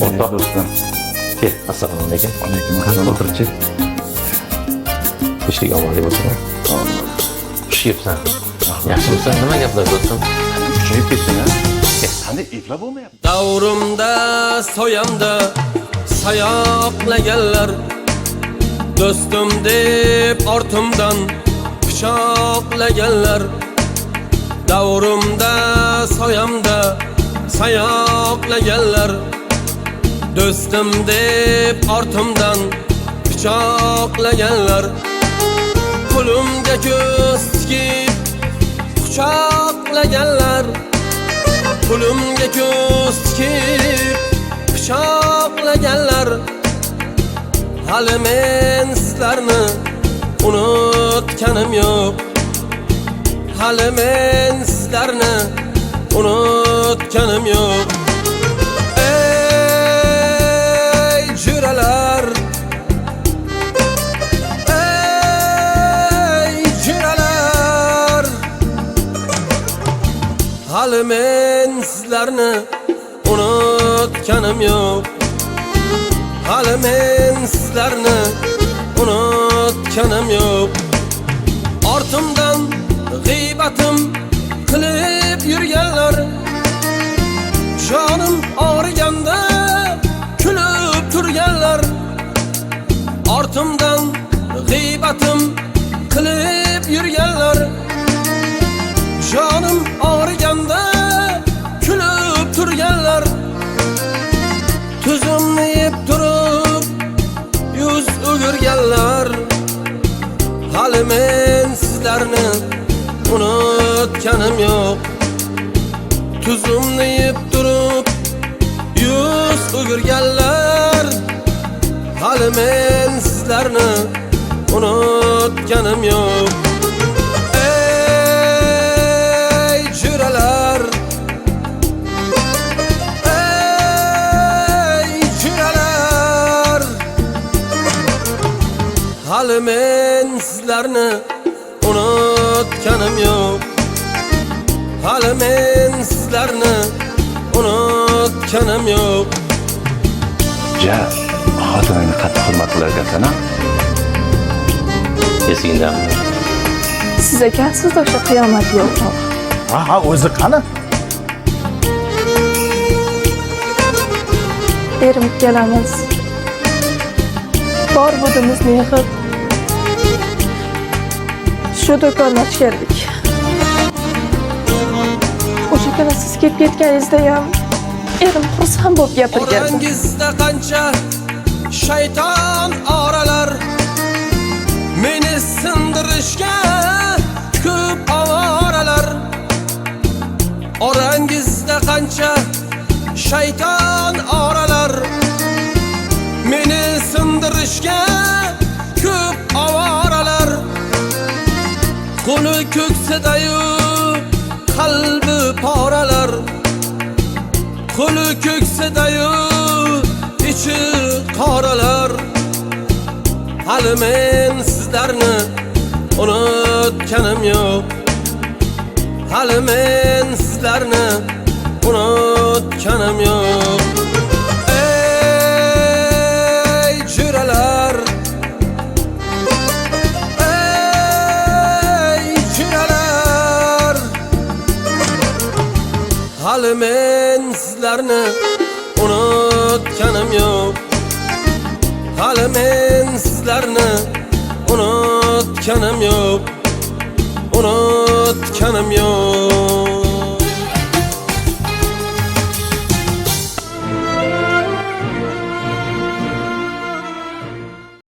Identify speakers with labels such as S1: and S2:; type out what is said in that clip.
S1: O'rtoq do'stlar. Assalomu alaykum.
S2: Alaykum assalom.
S1: O'tirchi. Ishlik omonlik bo'lsin. Xushibsan. Yaxshimisan? Nima gaplar bo'lsin?
S2: Kuchayib ketding ha? Qanday eplab bo'lmayapti?
S3: Davrimda soyamda sayoqlaganlar, do'stim deb ortimdan pichoqlaganlar. Davrimda soyamda sayoqlaganlar, do'stim deb ortimdan pichoqlaganlar. Qo'limga ko'z tikib quchoqlaganlar, qo'limga ko'z tikib pichoqlaganlar. Hali men sizlarni unutganim yo'q, hali men sizlarni unutganim yo'q. Ey juralar, ey juralar, hali men sizlarni unutganim yo'q, hali men sizlarni unutganim yo'q. Ortimdan g'iybatim qilib yurganlar, jonim og'riganda kulib turganlar. Ortimdan g'iybatim qilib yurganlar, jonim og'riganda kulib turganlar. Tuzimni yeb turib yuz o'girganlar, hali men sizlarni unutganim yo'q. Tuzimni yeb turib yuz o'girganlar, hali men sizlarni unutganim yo'q. Ey juralar, ey juralar, hali men sizlarni unutganim yo'q, hali men sizlarni unutganim yo'q.
S2: Ja, xotiningni qattiq hurmat qilar ekansan-a?
S1: Esingdami?
S4: Siz ekansizda o'sha qiyomat yo'q.
S2: Ha, o'zi qani?
S4: Erim kelamiz. Bor budimizni yig'ib shu do'konga keldik. O'sha kuni siz kelib ketganingizda ham erim xursand bo'lib gapirgan.
S3: Orangizda qancha shayton oralar, meni sindirishga ko'p ovoralar. Orangizda qancha shayton oralar, meni sindirishga ko'p ovoralar. Qo'li ko'ksida-yu qalbi poralar, qo'li ko'ksida-yu ichi qoralar. Hali men sizlarni unutganim yo'q, hali men sizlarni unutganim yo'q. Ey juralar, ey juralar, hali men sizlarni unutganim yo'q, hali men sizlarni unutganim yo'q, unutganim yo'q.